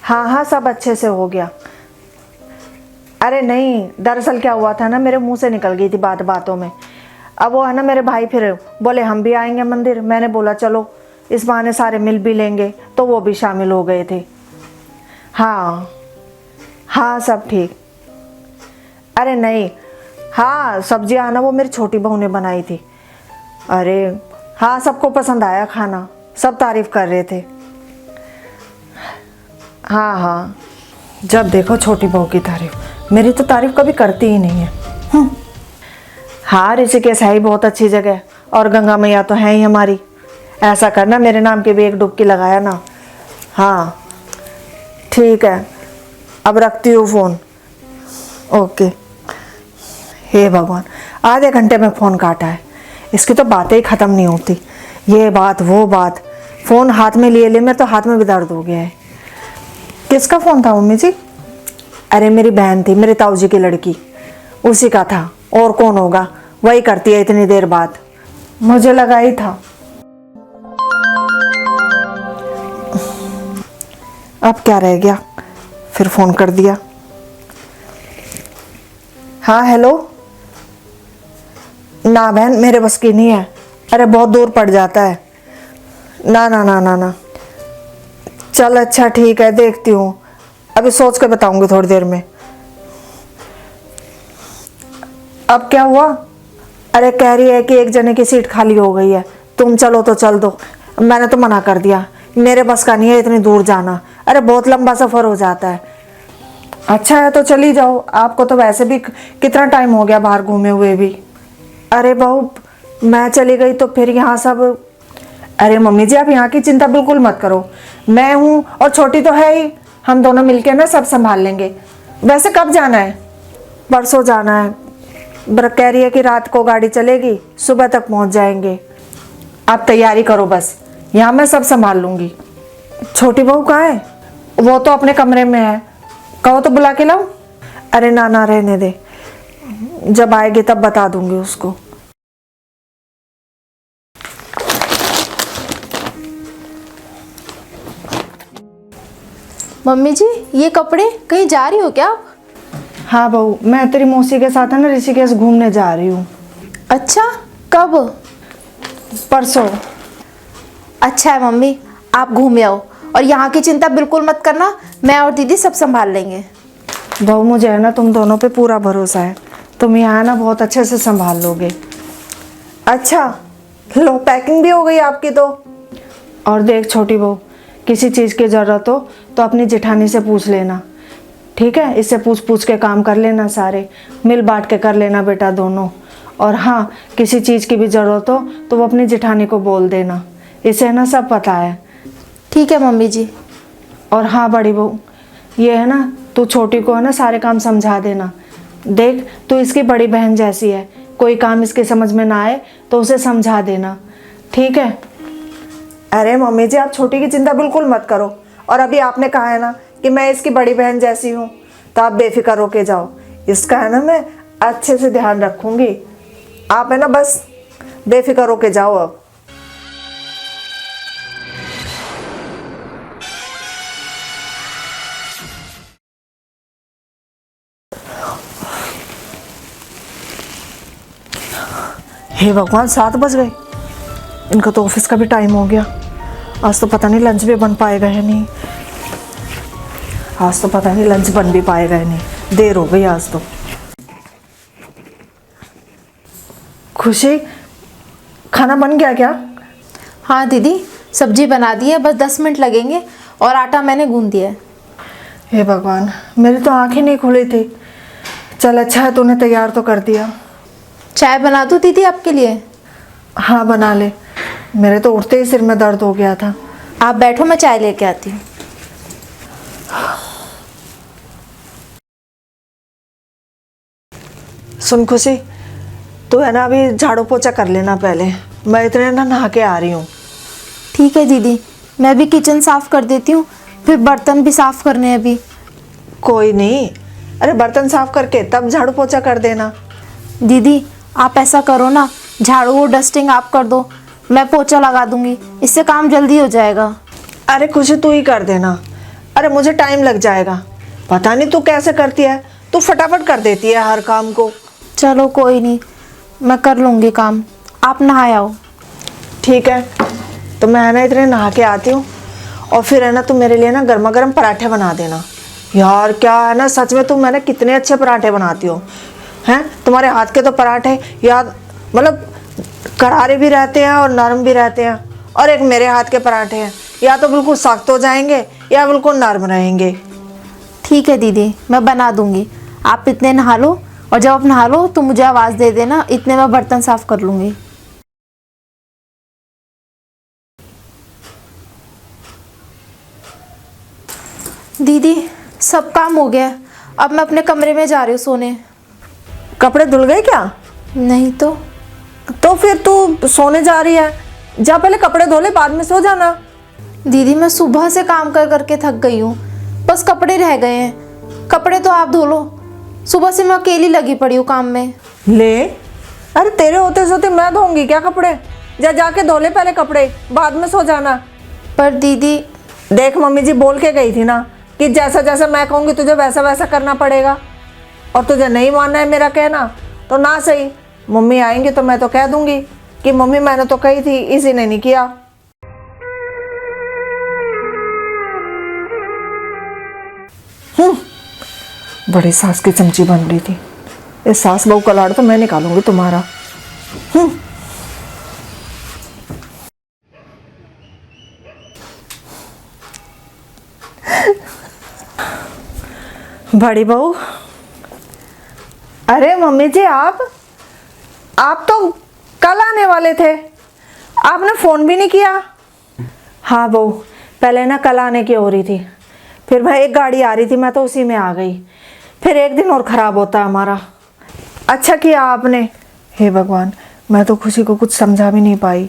हाँ हाँ, सब अच्छे से हो गया। अरे नहीं, दरअसल क्या हुआ था ना, मेरे मुंह से निकल गई थी बात बातों में। अब वो है ना, मेरे भाई फिर बोले हम भी आएंगे मंदिर। मैंने बोला चलो, इस बहाने सारे मिल भी लेंगे, तो वो भी शामिल हो गए थे। हाँ हाँ, सब ठीक। अरे नहीं, हाँ सब्जियाँ ना वो मेरी छोटी बहू ने बनाई थी। अरे हाँ, सबको पसंद आया खाना, सब तारीफ कर रहे थे। हाँ हाँ, जब देखो छोटी बहू की तारीफ, मेरी तो तारीफ कभी करती ही नहीं है। हाँ, ऋषिकेश है ही बहुत अच्छी जगह, और गंगा मैया तो है ही हमारी। ऐसा करना, मेरे नाम की भी एक डुबकी लगाया ना। हाँ ठीक है, अब रखती हूँ फ़ोन। ओके। हे भगवान, आधे घंटे में फ़ोन काटा है। इसकी तो बातें ही ख़त्म नहीं होती, ये बात वो बात। फ़ोन हाथ में लिए मैं तो हाथ में भी दर्द हो गया है। किसका फ़ोन था मम्मी जी? अरे मेरी बहन थी, मेरे ताऊ जी की लड़की, उसी का था। और कौन होगा, वही करती है इतनी देर बाद। मुझे लगा ही था। अब क्या रह गया, फिर फ़ोन कर दिया। हाँ हेलो। ना बहन, मेरे बस की नहीं है। अरे बहुत दूर पड़ जाता है। ना ना ना ना ना। चल अच्छा ठीक है, देखती हूँ, अभी सोच के बताऊंगी थोड़ी देर में। अब क्या हुआ? अरे कह रही है कि एक जने की सीट खाली हो गई है, तुम चलो तो चल दो। मैंने तो मना कर दिया, मेरे बस का नहीं है इतनी दूर जाना। अरे बहुत लंबा सफ़र हो जाता है। अच्छा है तो चली जाओ, आपको तो वैसे भी कितना टाइम हो गया बाहर घूमे हुए भी। अरे बहू, मैं चली गई तो फिर यहाँ सब। अरे मम्मी जी, आप यहाँ की चिंता बिल्कुल मत करो, मैं हूँ और छोटी तो है ही, हम दोनों मिलके ना सब संभाल लेंगे। वैसे कब जाना है? परसों जाना है। कह रही है कि रात को गाड़ी चलेगी, सुबह तक पहुँच जाएंगे। आप तैयारी करो बस, यहाँ मैं सब संभाल लूँगी। छोटी बहू कहाँ है? वो तो अपने कमरे में है, कहो तो बुला के लाऊं? अरे ना ना, रहने दे, जब आएगी तब बता दूंगी उसको। मम्मी जी, ये कपड़े कहीं जा रही हो क्या आप? हाँ बहू, मैं तेरी मौसी के साथ है ना ऋषिकेश घूमने जा रही हूँ। अच्छा, कब? परसों। अच्छा है मम्मी, आप घूम आओ, और यहाँ की चिंता बिल्कुल मत करना, मैं और दीदी सब संभाल लेंगे। बहू मुझे है ना तुम दोनों पे पूरा भरोसा है, तुम यहाँ ना बहुत अच्छे से संभाल लोगे। अच्छा लो, पैकिंग भी हो गई आपकी तो। और देख छोटी बहू, किसी चीज़ की ज़रूरत हो तो अपनी जेठानी से पूछ लेना, ठीक है? इससे पूछ पूछ के काम कर लेना, सारे मिल बांट के कर लेना बेटा दोनों। और हाँ, किसी चीज़ की भी ज़रूरत हो तो वो अपनी जेठानी को बोल देना, इसे ना सब पता है। ठीक है मम्मी जी। और हाँ बड़ी बहू, ये है ना, तू छोटी को है ना सारे काम समझा देना। देख, तू इसकी बड़ी बहन जैसी है, कोई काम इसके समझ में ना आए तो उसे समझा देना, ठीक है? अरे मम्मी जी, आप छोटी की चिंता बिल्कुल मत करो। और अभी आपने कहा है ना कि मैं इसकी बड़ी बहन जैसी हूँ, तो आप बेफिक्र होके जाओ, इसका है ना मैं अच्छे से ध्यान रखूँगी। आप है ना बस बेफिक्र होके जाओ अब। हे भगवान, 7 बज गए, इनका तो ऑफिस का भी टाइम हो गया। आज तो पता नहीं लंच भी बन पाएगा या नहीं, आज तो पता नहीं लंच बन भी पाएगा या नहीं, देर हो गई आज तो। खुशी, खाना बन गया क्या? हाँ दीदी, सब्जी बना दी है, बस 10 मिनट लगेंगे, और आटा मैंने गूंद दिया है। हे भगवान, मेरी तो आंखें नहीं खुली थी। चल अच्छा है तूने तैयार तो कर दिया। चाय बना दूँ दीदी आपके लिए? हाँ बना ले, मेरे तो उठते ही सिर में दर्द हो गया था। आप बैठो, मैं चाय लेके आती हूँ। सुन खुशी, तू है ना अभी झाड़ू पोछा कर लेना पहले, मैं इतने ना नहा के आ रही हूँ। ठीक है दीदी, मैं भी किचन साफ़ कर देती हूँ, फिर बर्तन भी साफ़ करने हैं अभी। कोई नहीं, अरे बर्तन साफ करके तब झाड़ू पोछा कर देना। दीदी आप ऐसा करो ना, झाड़ू और डस्टिंग आप कर दो, मैं पोछा लगा दूंगी, इससे काम जल्दी हो जाएगा। अरे खुशी तू ही कर देना, अरे मुझे टाइम लग जाएगा। पता नहीं तू कैसे करती है, तू फटाफट कर देती है हर काम को। चलो कोई नहीं, मैं कर लूँगी काम, आप नहा आओ। ठीक है, तो मैं है ना इतने नहा के आती हूँ, और फिर है ना तू मेरे लिए ना गर्मा गर्म पराठे बना देना। यार क्या है ना, सच में तुम मैंने कितने अच्छे पराठे बनाती हो हैं। तुम्हारे हाथ के तो पराठे यार मतलब करारे भी रहते हैं और नरम भी रहते हैं, और एक मेरे हाथ के पराठे हैं, या तो बिल्कुल सख्त हो जाएंगे या बिल्कुल नरम रहेंगे। ठीक है दीदी, मैं बना दूँगी। आप इतने नहा लो, और जब आप नहा लो तो मुझे आवाज़ दे देना, इतने मैं बर्तन साफ़ कर लूँगी। दीदी सब काम हो गया, अब मैं अपने कमरे में जा रही हूँ सोने। कपड़े धुल गए क्या? नहीं तो फिर तू सोने जा रही है, जा पहले कपड़े धो ले, बाद में सो जाना। दीदी मैं सुबह से काम कर करके थक गई हूँ, बस कपड़े रह गए हैं। कपड़े तो आप धो लो, सुबह से मैं अकेली लगी पड़ी हूँ काम में। ले, अरे तेरे होते सोते मैं धोऊंगी क्या कपड़े? जा जाके धो ले पहले कपड़े, बाद में सो जाना। पर दीदी देख मम्मी जी बोल के गई थी ना कि जैसा जैसा मैं कहूँगी तुझे वैसा वैसा करना पड़ेगा, और तुझे नहीं मानना है मेरा कहना तो ना सही। मम्मी आएंगे तो मैं तो कह दूंगी कि मम्मी मैंने तो कही थी, इसी ने नहीं किया। बड़ी सास की चमची बन रही थी। इस सास बहू का लाड़ तो मैं निकालूंगी तुम्हारा। बड़ी बहू, अरे मम्मी जी आप तो कल आने वाले थे, आपने फ़ोन भी नहीं किया। हाँ बहू, पहले ना कल आने की हो रही थी, फिर मैं एक गाड़ी आ रही थी, मैं तो उसी में आ गई, फिर एक दिन और ख़राब होता है हमारा। अच्छा किया आपने। हे भगवान, मैं तो खुशी को कुछ समझा भी नहीं पाई।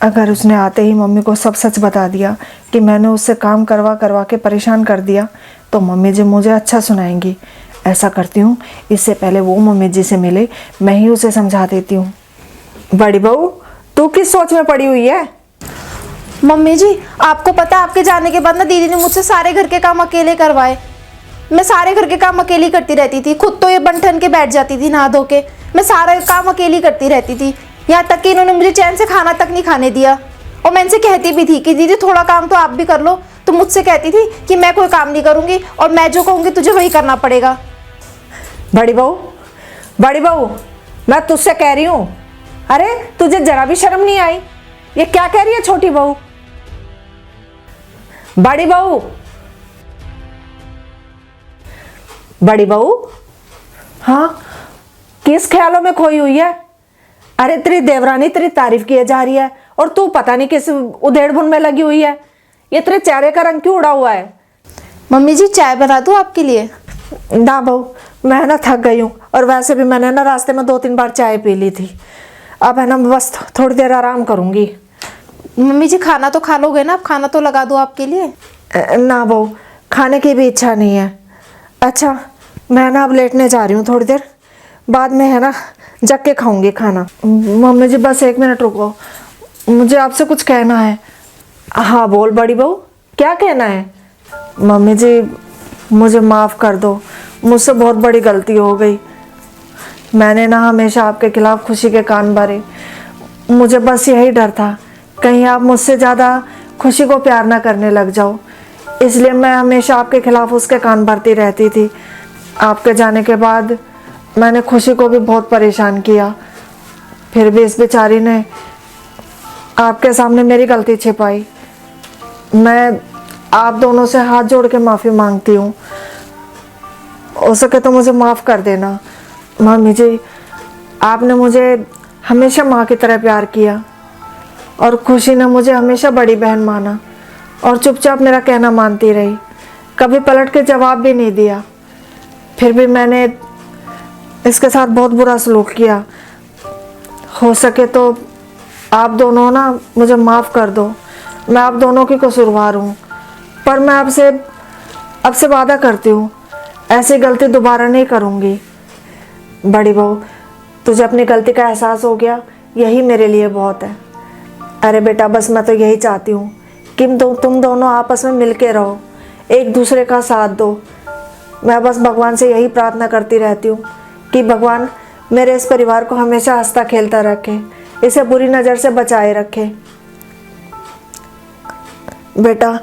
अगर उसने आते ही मम्मी को सब सच बता दिया कि मैंने उससे काम करवा करवा के परेशान कर दिया, तो मम्मी जी मुझे अच्छा सुनाएंगी। ऐसा करती हूँ, इससे पहले वो मम्मी जी से मिले, मैं ही उसे समझा देती हूँ। बड़ी बहू, तू किस सोच में पड़ी हुई है? मम्मी जी, आपको पता है आपके जाने के बाद ना दीदी ने मुझसे सारे घर के काम अकेले करवाए। मैं सारे घर के काम अकेली करती रहती थी, खुद तो ये बन ठन के बैठ जाती थी नहा धो के। मैं सारा काम अकेली करती रहती थी, यहाँ तक कि इन्होंने मुझे चैन से खाना तक नहीं खाने दिया। और मैं इनसे कहती भी थी कि दीदी थोड़ा काम तो आप भी कर लो, तो मुझसे कहती थी कि मैं कोई काम नहीं करूँगी और मैं जो कहूँगी तुझे वही करना पड़ेगा। बड़ी बहू, मैं तुझसे कह रही हूँ, अरे तुझे जरा भी शर्म नहीं आई? ये क्या कह रही है छोटी बहू? बड़ी बहू, हाँ किस ख्यालों में खोई हुई है? अरे तेरी देवरानी तेरी तारीफ किए जा रही है और तू पता नहीं किस उधेड़-बुन में लगी हुई है। ये तेरे चेहरे का रंग क्यों उड़ा हुआ है? मम्मी जी चाय बना दूँ आपके लिए? ना बहू, मैं ना थक गई हूँ, और वैसे भी मैंने ना रास्ते में 2-3 बार चाय पी ली थी। अब है ना बस थोड़ी देर आराम करूँगी। मम्मी जी खाना तो खा लोगे ना, अब खाना तो लगा दूँ आपके लिए? ना बहू, खाने की भी इच्छा नहीं है। अच्छा, मैं ना अब लेटने जा रही हूँ थोड़ी देर, बाद में है ना जग के खाऊंगी खाना। मम्मी जी बस 1 मिनट रुको, मुझे आपसे कुछ कहना है। हाँ बोल बड़ी बहू, क्या कहना है? मम्मी जी मुझे माफ़ कर दो, मुझसे बहुत बड़ी गलती हो गई। मैंने ना हमेशा आपके खिलाफ खुशी के कान भरे। मुझे बस यही डर था कहीं आप मुझसे ज़्यादा खुशी को प्यार ना करने लग जाओ, इसलिए मैं हमेशा आपके खिलाफ उसके कान भरती रहती थी। आपके जाने के बाद मैंने खुशी को भी बहुत परेशान किया, फिर भी इस बेचारी ने आपके सामने मेरी गलती छिपाई। मैं आप दोनों से हाथ जोड़ के माफ़ी मांगती हूँ, हो सके तो मुझे माफ़ कर देना। मम्मी जी, आपने मुझे हमेशा माँ की तरह प्यार किया, और खुशी ने मुझे हमेशा बड़ी बहन माना और चुपचाप मेरा कहना मानती रही, कभी पलट के जवाब भी नहीं दिया। फिर भी मैंने इसके साथ बहुत बुरा सलूक किया। हो सके तो आप दोनों ना मुझे माफ़ कर दो, मैं आप दोनों की कसूरवार हूँ, पर मैं आपसे वादा करती हूँ ऐसी गलती दोबारा नहीं करूँगी। बड़ी बहू, तुझे अपनी गलती का एहसास हो गया, यही मेरे लिए बहुत है। अरे बेटा, बस मैं तो यही चाहती हूँ कि तुम दोनों आपस में मिल के रहो, एक दूसरे का साथ दो। मैं बस भगवान से यही प्रार्थना करती रहती हूँ कि भगवान मेरे इस परिवार को हमेशा हंसता खेलता रखे, इसे बुरी नज़र से बचाए रखे। बेटा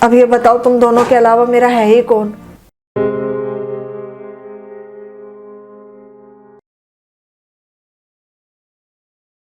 अब ये बताओ, तुम दोनों के अलावा मेरा है ही कौन?